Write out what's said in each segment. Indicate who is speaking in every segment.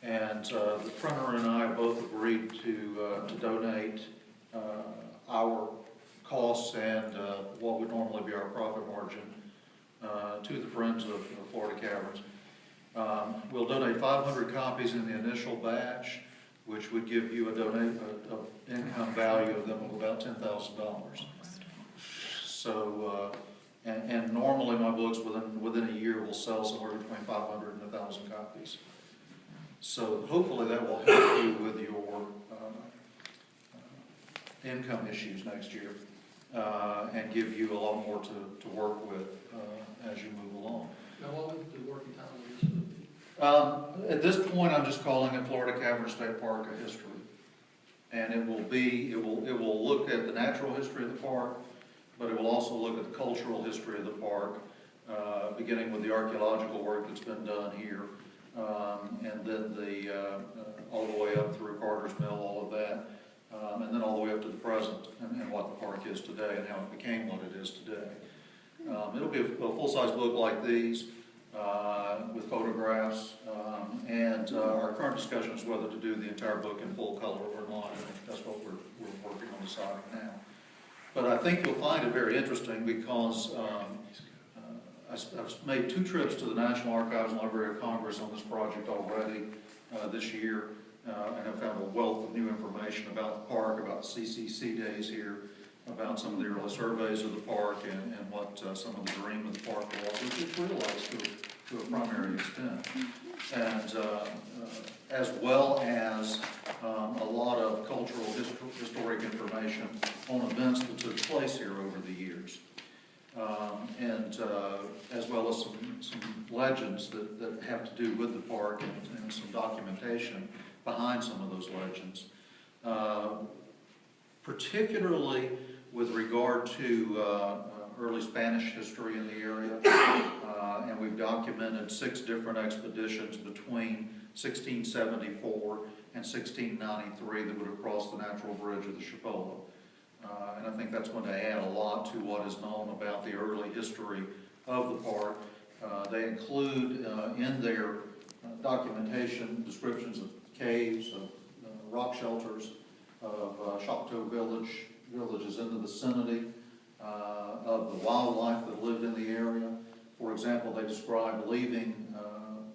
Speaker 1: And the printer and I both agreed to donate our costs and what would normally be our profit margin to the Friends of Florida Caverns. We'll donate 500 copies in the initial batch, which would give you a income value of them of about $10,000. So, and normally my books within a year will sell somewhere between 500 and 1,000 copies. So hopefully that will help you with your income issues next year and give you a lot more to work with as you move along.
Speaker 2: Now, what would the working title of this book be?
Speaker 1: At this point, I'm just calling it Florida Caverns State Park: A History, and it will look at the natural history of the park, but it will also look at the cultural history of the park, beginning with the archaeological work that's been done here, and then all the way up through Carter's Mill, all of that, and then all the way up to the present and what the park is today and how it became what it is today. It'll be a full-size book like these with photographs, and our current discussion is whether to do the entire book in full color or not, and that's what we're working on deciding now. But I think you'll find it very interesting because I've made 2 trips to the National Archives and Library of Congress on this project already this year, and I've found a wealth of new information about the park, about CCC days here, about some of the early surveys of the park, and what some of the dream of the park was, which is realized to a primary extent. And as well as a lot of cultural historic information on events that took place here over the years. And as well as some legends that have to do with the park and some documentation behind some of those legends. Particularly with regard to early Spanish history in the area. And we've documented 6 different expeditions between 1674 and 1693 that would have crossed the natural bridge of the Chipola. And I think that's going to add a lot to what is known about the early history of the park. They include in their documentation descriptions of caves, of rock shelters, of Choctaw villages in the vicinity, of the wildlife that lived in the area. For example, they describe leaving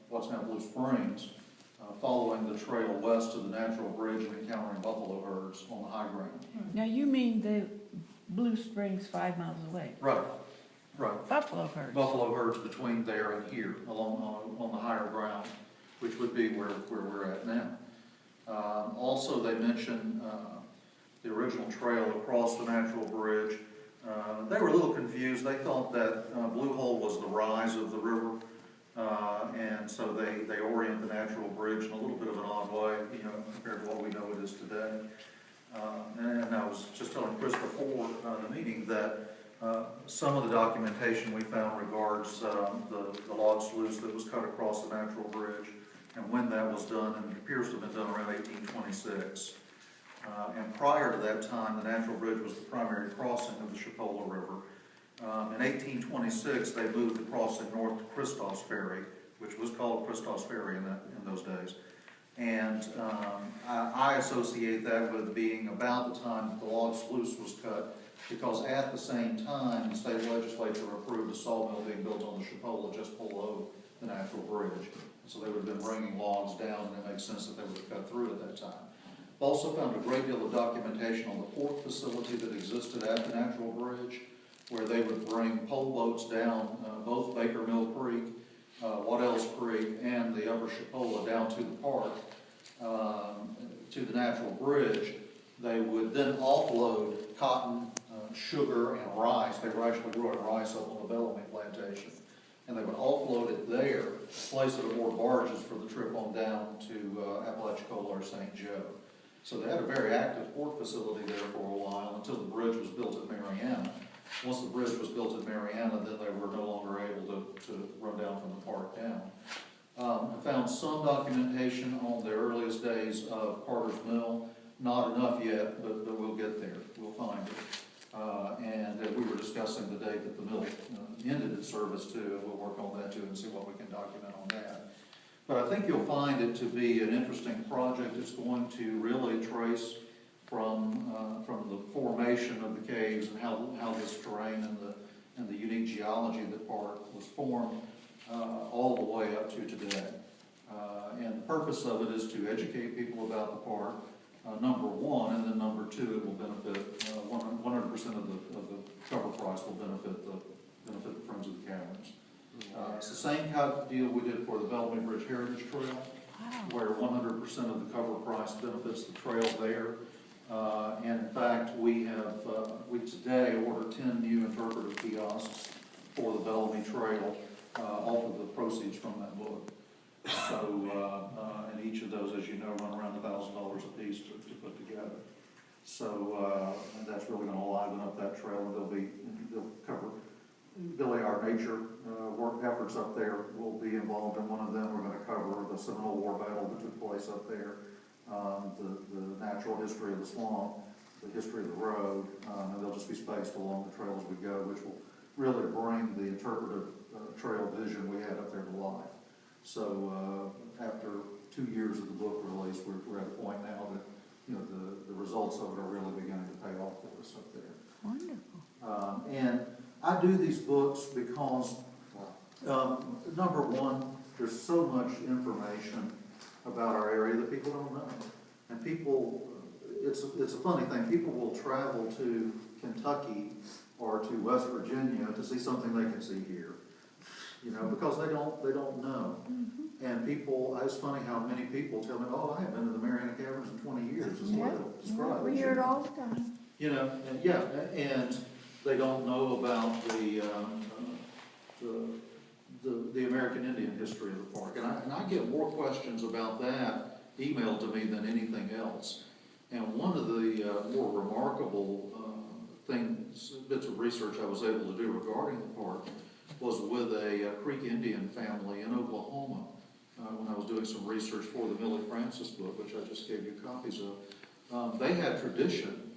Speaker 1: what's now Blue Springs, following the trail west of the natural bridge and encountering buffalo herds on the high ground.
Speaker 3: Now you mean the Blue Springs 5 miles away?
Speaker 1: Right, right.
Speaker 3: Buffalo herds?
Speaker 1: Buffalo herds between there and here, along on the higher ground, which would be where we're at now. Also, they mention the original trail across the natural bridge. They were a little confused. They thought that Blue Hole was the rise of the river, and so they orient the natural bridge in a little bit of an odd way, compared to what we know it is today. And I was just telling Chris before the meeting that some of the documentation we found regards the log sluice that was cut across the natural bridge and when that was done, and it appears to have been done around 1826. And prior to that time, the natural bridge was the primary crossing of the Chipola River. In 1826, they moved the crossing north to Christos Ferry, which was called Christos Ferry in those days. And I associate that with being about the time that the log sluice was cut, because at the same time, the state legislature approved a sawmill being built on the Chipola just below the natural bridge. So they would have been bringing logs down, and it makes sense that they would have cut through at that time. Also found a great deal of documentation on the port facility that existed at the natural bridge, where they would bring pole boats down both Baker Mill Creek, Waddell's Creek, and the Upper Chipola down to the park, to the natural bridge. They would then offload cotton, sugar, and rice. They were actually growing rice up on the Bellamy plantation. And they would offload it there, place it aboard barges for the trip on down to Apalachicola or St. Joe. So they had a very active port facility there for a while until the bridge was built at Mariana. Once the bridge was built at Mariana, then they were no longer able to run down from the park down. I found some documentation on the earliest days of Carter's Mill. Not enough yet, but we'll get there. We'll find it. And we were discussing the date that the mill ended its service too, and we'll work on that too and see what we can document on that. But I think you'll find it to be an interesting project. It's going to really trace from the formation of the caves and how this terrain and the unique geology of the park was formed all the way up to today. And the purpose of it is to educate people about the park, number one, and then number two, it will benefit 100% of the cover price will benefit the Friends of the Caverns. It's the same kind of deal we did for the Bellamy Bridge Heritage Trail, where 100% of the cover price benefits the trail there. And in fact, we today ordered 10 new interpretive kiosks for the Bellamy Trail off of the proceeds from that book. So, and each of those, as you know, run around $1,000 a piece to put together. So, and that's really going to liven up that trail, and they'll cover Billy, our nature work efforts up there will be involved in one of them. We're going to cover the Seminole War battle that took place up there, the natural history of the swamp, the history of the road, and they'll just be spaced along the trail as we go, which will really bring the interpretive trail vision we had up there to life. So after 2 years of the book release, we're at a point now that the results of it are really beginning to pay off for us up there.
Speaker 3: Wonderful.
Speaker 1: And I do these books because, number one, there's so much information about our area that people don't know. And people, it's a funny thing, people will travel to Kentucky or to West Virginia to see something they can see here, because they don't know.
Speaker 3: Mm-hmm.
Speaker 1: And people, it's funny how many people tell me, oh, I haven't been to the Mariana Caverns in 20 years, is what they'll describe.
Speaker 3: We hear it all the time.
Speaker 1: And they don't know about the American Indian history of the park. And I get more questions about that emailed to me than anything else. And one of the more remarkable bits of research I was able to do regarding the park was with a Creek Indian family in Oklahoma when I was doing some research for the Millie Francis book, which I just gave you copies of. They had tradition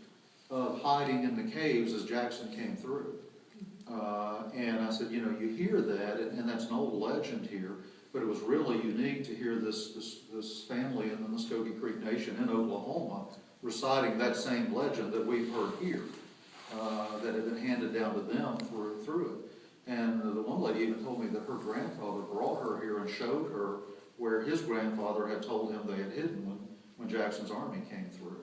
Speaker 1: of hiding in the caves as Jackson came through. And I said, you hear that, and that's an old legend here, but it was really unique to hear this family in the Muskogee Creek Nation in Oklahoma reciting that same legend that we've heard here, that had been handed down to them through it. And the one lady even told me that her grandfather brought her here and showed her where his grandfather had told him they had hidden when Jackson's army came through.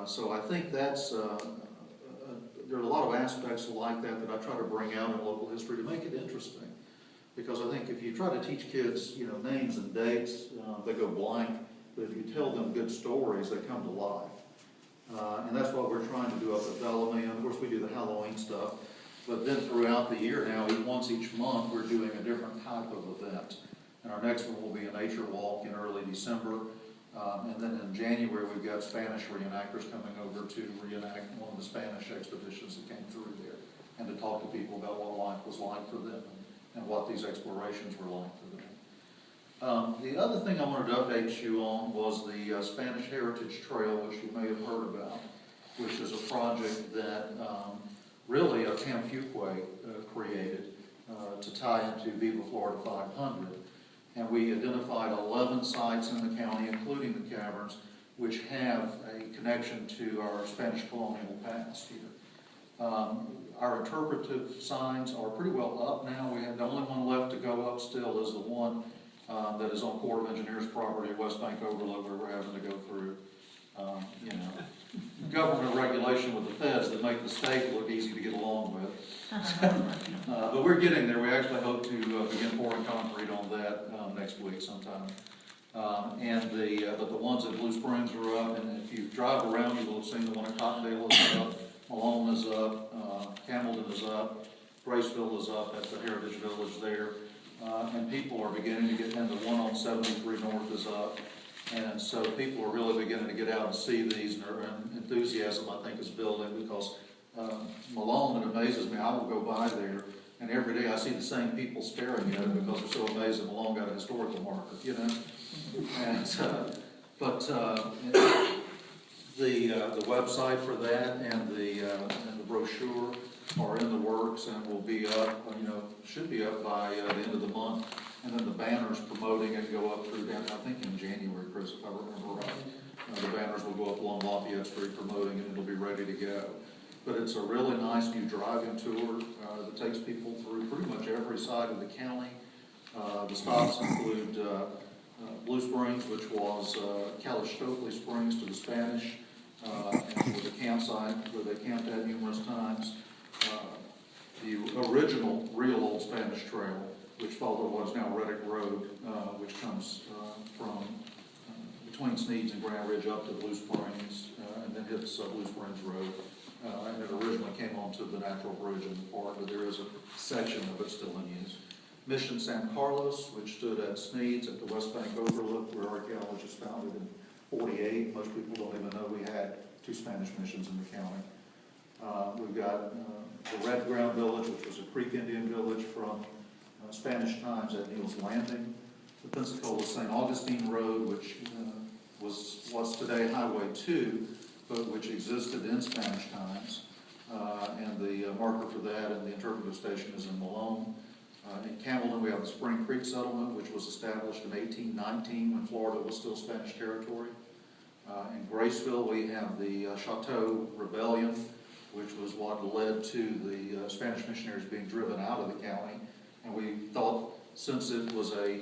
Speaker 1: So I think that's, there are a lot of aspects like that I try to bring out in local history to make it interesting. Because I think if you try to teach kids, names and dates, they go blank. But if you tell them good stories, they come to life. And that's what we're trying to do up at Bellamy. And of course, we do the Halloween stuff. But then throughout the year now, once each month, we're doing a different type of event. And our next one will be a nature walk in early December. And then in January, we've got Spanish reenactors coming over to reenact one of the Spanish expeditions that came through there and to talk to people about what life was like for them and what these explorations were like for them. The other thing I wanted to update you on was the Spanish Heritage Trail, which you may have heard about, which is a project that really Cam Fuquay created to tie into Viva Florida 500. And we identified 11 sites in the county, including the caverns, which have a connection to our Spanish colonial past here. Our interpretive signs are pretty well up now. We have the only one left to go up still is the one that is on Corps of Engineers property at West Bank Overlook, where we're having to go through, government regulation with the feds that make the state look easy to get along with. But we're getting there. We actually hope to begin pouring concrete on that next week sometime. But the ones at Blue Springs are up, and if you drive around, you will have seen the one at Cottondale is up, Malone is up, Hamilton is up, Graceville is up at the Heritage Village there, and people are beginning to get, and the one on 73 North is up. And so people are really beginning to get out and see these, and enthusiasm, I think, is building because Malone, it amazes me, I will go by there, and every day I see the same people staring at it because they're so amazed that Malone got a historical marker, And, the website for that and the brochure are in the works and will be up, should be up by the end of the month. And then the banners promoting it go up through down, I think in January, Chris, if I remember right. The banners will go up along Lafayette Street promoting it, and it'll be ready to go. But it's a really nice new driving tour that takes people through pretty much every side of the county. The stops include Blue Springs, which was Calistocle Springs to the Spanish, and with a campsite where they camped at numerous times. The original real old Spanish trail, which followed what is now Reddick Road, which comes from between Sneads and Grand Ridge up to Blue Springs, and then hits Blue Springs Road. And it originally came onto the natural bridge in the park, but there is a section of it still in use. Mission San Carlos, which stood at Sneads at the West Bank Overlook, where archaeologists found it in '48. Most people don't even know we had 2 Spanish missions in the county. We've got the Red Ground Village, which was a Creek Indian village from Spanish times at Neal's Landing. The Pensacola St. Augustine Road, which was today Highway 2, but which existed in Spanish times. And the marker for that and the interpretive station is in Malone. In Campbellton, we have the Spring Creek Settlement, which was established in 1819 when Florida was still Spanish territory. In Graceville, we have the Chateau Rebellion, which was what led to the Spanish missionaries being driven out of the county. And we thought, since it was a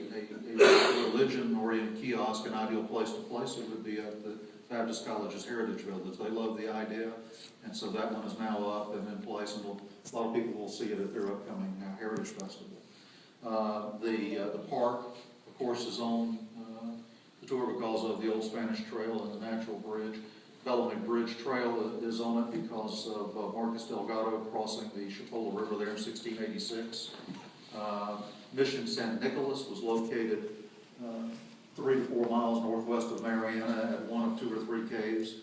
Speaker 1: religion-oriented kiosk, an ideal place to place it would be at the Baptist College's Heritage Village. They love the idea, and so that one is now up and in place, and a lot of people will see it at their upcoming Heritage Festival. The park, of course, is on the tour because of the Old Spanish Trail and the Natural Bridge. Bellamy Bridge Trail is on it because of Marcus Delgado crossing the Chipola River there in 1686. Mission San Nicolas was located 3 to 4 miles northwest of Mariana at one of 2 or 3 caves.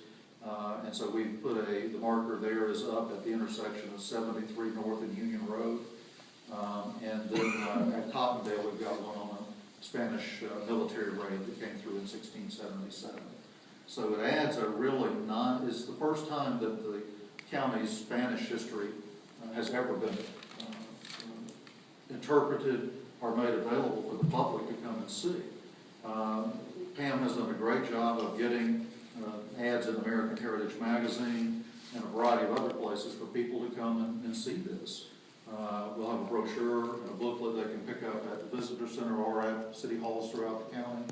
Speaker 1: And so we put the marker there is up at the intersection of 73 North and Union Road. And then at Cottondale, we've got one on a Spanish military raid that came through in 1677. So it adds a really it's the first time that the county's Spanish history has ever been interpreted or made available for the public to come and see. Pam has done a great job of getting ads in American Heritage Magazine and a variety of other places for people to come and see this. We'll have a brochure and a booklet they can pick up at the Visitor Center or at city halls throughout the county.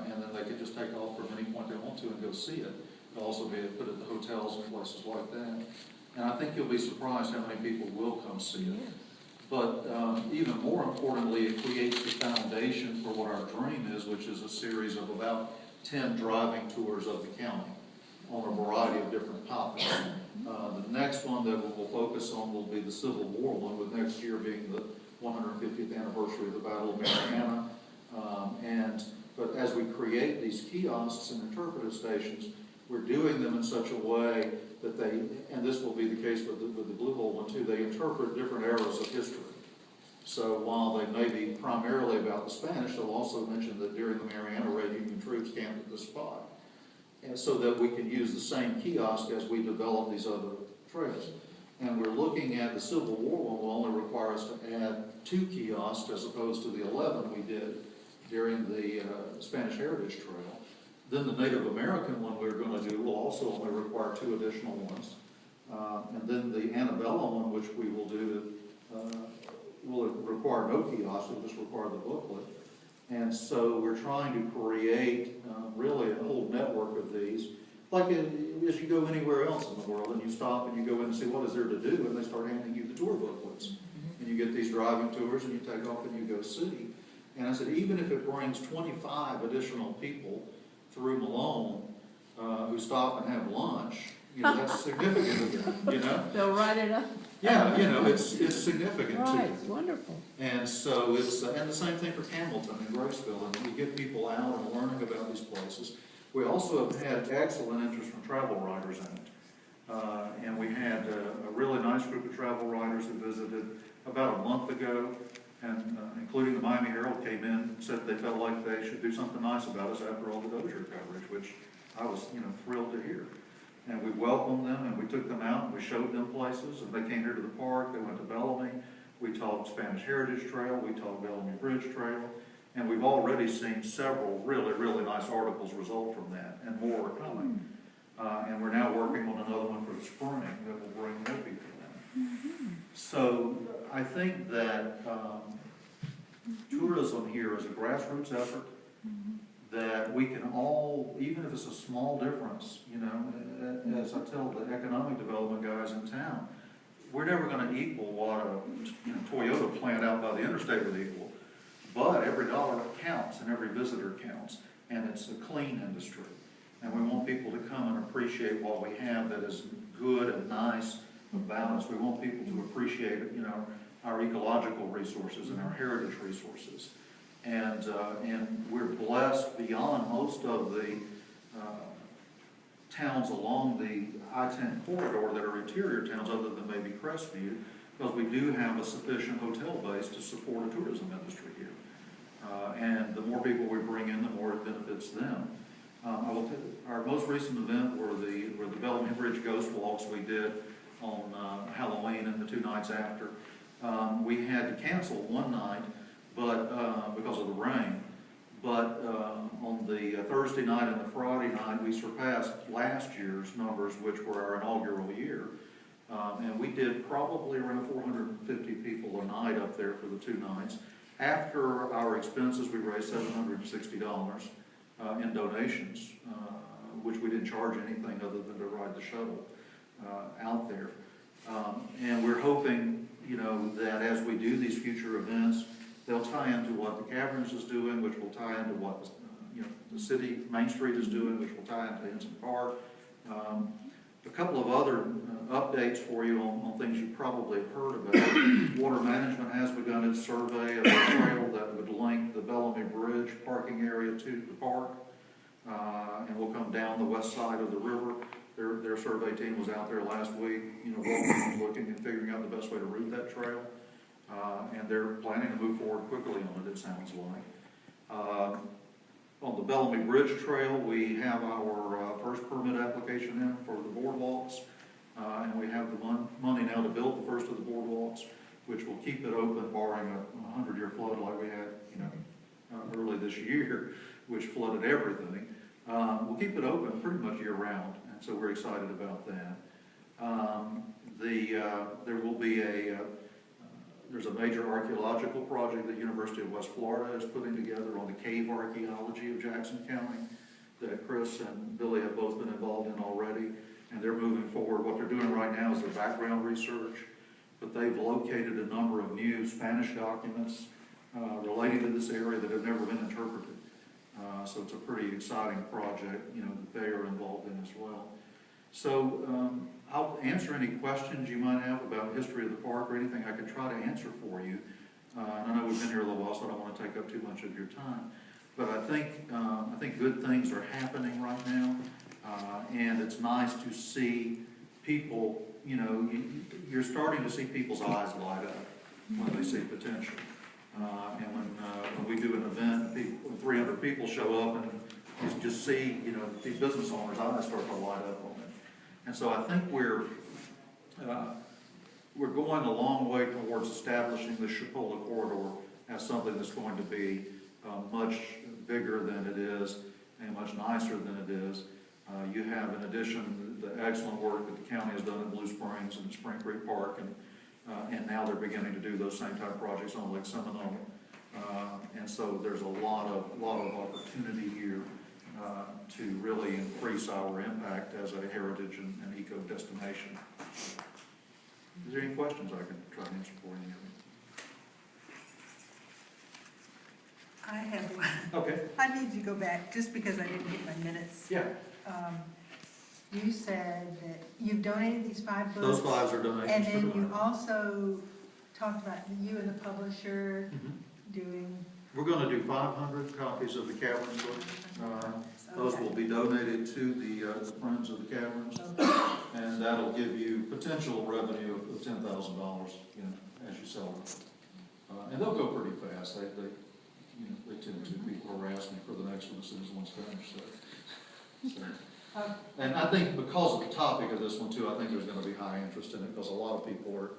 Speaker 1: And then they can just take off from any point they want to and go see it. It'll also be put at the hotels and places like that. And I think you'll be surprised how many people will come see it. But even more importantly, it creates the foundation for what our dream is, which is a series of about 10 driving tours of the county on a variety of different topics. The next one that we'll focus on will be the Civil War one, with next year being the 150th anniversary of the Battle of Mariana. But as we create these kiosks and interpretive stations, we're doing them in such a way that they, and this will be the case with the Blue Hole one too, they interpret different eras of history. So while they may be primarily about the Spanish, they'll also mention that during the Mariana Raid, Union troops camped at this spot. And so that we can use the same kiosk as we develop these other trails. And we're looking at the Civil War one will only require us to add 2 kiosks as opposed to the 11 we did during the Spanish Heritage Trail. Then the Native American one we're going to do will also only require 2 additional ones. And then the Antebellum one, which we will do, will require no kiosk, it'll just require the booklet. And so we're trying to create really a whole network of these. Like as you go anywhere else in the world and you stop and you go in and see what is there to do, and they start handing you the tour booklets. And you get these driving tours and you take off and you go see. And I said, even if it brings 25 additional people through Malone who stop and have lunch, that's significant again,
Speaker 3: They'll write it up.
Speaker 1: Yeah, it's significant too.
Speaker 3: Right, it's wonderful.
Speaker 1: And so it's, and the same thing for Campbellton and Graceville, and we get people out and learning about these places. We also have had excellent interest from travel writers in it. And we had a really nice group of travel writers who visited about a month ago, and including the Miami Herald came in and said they felt like they should do something nice about us after all the Dozier coverage, which I was, thrilled to hear. And we welcomed them, and we took them out, and we showed them places, and they came here to the park, they went to Bellamy, we talked Spanish Heritage Trail, we talked Bellamy Bridge Trail, and we've already seen several really, really nice articles result from that, and more are coming. And we're now working on another one for the spring that will bring more people in. So I think that tourism here is a grassroots effort that we can all, even if it's a small difference, you know, as I tell the economic development guys in town, we're never going to equal what a Toyota plant out by the interstate would equal. But every dollar counts and every visitor counts, and it's a clean industry. And we want people to come and appreciate what we have that is good and nice and balanced. We want people to appreciate, you know, our ecological resources and our heritage resources. And we're blessed beyond most of the towns along the I-10 corridor that are interior towns other than maybe Crestview, because we do have a sufficient hotel base to support a tourism industry here. And the more people we bring in, the more it benefits them. Our most recent event were the Bellamy Bridge Ghost Walks we did on Halloween and the 2 nights after. We had to cancel one night, but because of the rain. But on the Thursday night and the Friday night, we surpassed last year's numbers, which were our inaugural year. And we did probably around 450 people a night up there for the 2 nights. After our expenses, we raised $760 in donations, which we didn't charge anything other than to ride the shuttle out there. And we're hoping, you know, that as we do these future events, they'll tie into what the Caverns is doing, which will tie into what the city, Main Street is doing, which will tie into Ensign Park. A couple of other updates for you on things you probably have heard about. Water Management has begun its survey of the trail that would link the Bellamy Bridge parking area to the park, and will come down the west side of the river. Their survey team was out there last week, you know, walking and looking and figuring out the best way to route that trail. And they're planning to move forward quickly on it sounds like. On the Bellamy Bridge Trail, we have our first permit application in for the boardwalks. And we have the money now to build the first of the boardwalks, which will keep it open barring a 100-year flood like we had, you know, early this year, which flooded everything. We'll keep it open pretty much year-round, and so we're excited about that. There will be there's a major archaeological project that University of West Florida is putting together on the cave archaeology of Jackson County that Chris and Billy have both been involved in already, and they're moving forward. What they're doing right now is their background research, but they've located a number of new Spanish documents relating to this area that have never been interpreted. So it's a pretty exciting project, you know, that they are involved in as well. So I'll answer any questions you might have about the history of the park or anything I could try to answer for you. And I know we've been here a little while, so I don't want to take up too much of your time. But I think good things are happening right now, and it's nice to see people. You know, you're starting to see people's eyes light up when they see potential. And when we do an event, when 300 people show up, and you just see, you know, these business owners' eyes start to light up on it. And so I think we're going a long way towards establishing the Chipola corridor as something that's going to be much bigger than it is and much nicer than it is. You have, in addition, the excellent work that the county has done in Blue Springs and Spring Creek Park, and now they're beginning to do those same type of projects on Lake Seminole. And so there's a lot of opportunity here to really increase our impact as a heritage and eco destination. Is there any questions I can try to answer for you?
Speaker 4: I have one.
Speaker 1: Okay.
Speaker 4: I need to go back just because I didn't get my minutes.
Speaker 1: Yeah.
Speaker 4: You said that you've donated these 5 books.
Speaker 1: Those 5 are donations.
Speaker 4: And then you also talked about you and the publisher doing.
Speaker 1: We're going to do 500 copies of the Caverns book. Those will be donated to the Friends of the Caverns, and that'll give you potential revenue of $10,000, you know, as you sell them. And they'll go pretty fast. They tend to. People harass me for the next one as soon as one's finished. So And I think because of the topic of this one too, I think there's gonna be high interest in it, because a lot of people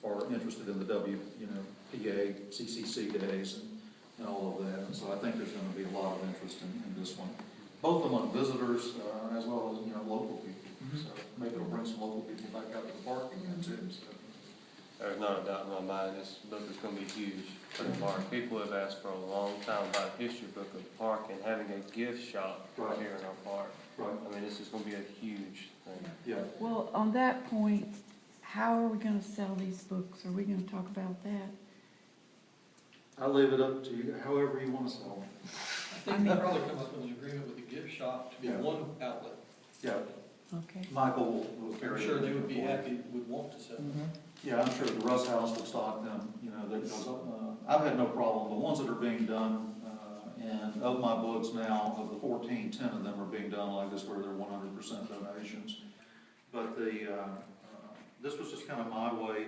Speaker 1: are interested in the PA, CCC days and all of that. And so I think there's gonna be a lot of interest in this one, both among visitors, as well as, local people. So maybe it'll bring some local people back out to the park again too, so.
Speaker 5: There's not a doubt in my mind, this book is gonna be huge for the park. People have asked for a long time about a history book of the park and having a gift shop right here in our park.
Speaker 1: Right.
Speaker 5: I mean, this is gonna be a huge thing.
Speaker 1: Yeah.
Speaker 3: Well, on that point, how are we gonna sell these books? Are we gonna talk about that?
Speaker 1: I'll leave it up to you, however you wanna sell them.
Speaker 2: I think we'll probably come up with an agreement with the gift shop to be
Speaker 1: Yeah.
Speaker 2: one outlet.
Speaker 1: Yeah,
Speaker 3: Okay.
Speaker 1: Michael will carry
Speaker 2: I'm
Speaker 1: it.
Speaker 2: sure they would be happy, would want to sell.
Speaker 1: Yeah, I'm sure the Russ House will stock them, that goes up. I've had no problem, the ones that are being done, and of my books now, of the 14, 10 of them are being done like this, where they're 100% donations. But this was just kind of my way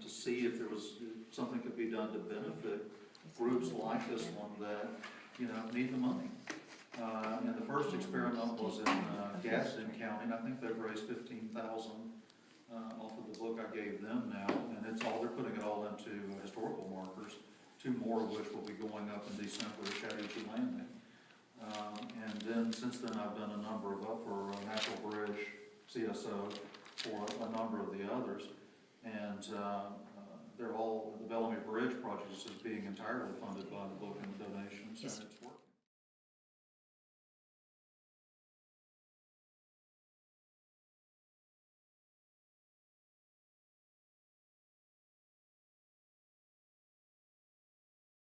Speaker 1: to see if there was something could be done to benefit groups like this one that, need the money. And the first experiment was in Gadsden County, and I think they've raised $15,000 off of the book I gave them now, and they're putting it all into historical markers, 2 more of which will be going up in December at Chattahoochee Landing. And then, since then, I've done a number for Natural Bridge, CSO, for a number of the others, and they're all, the Bellamy Bridge project is being entirely funded by the book and the donations, and it's working.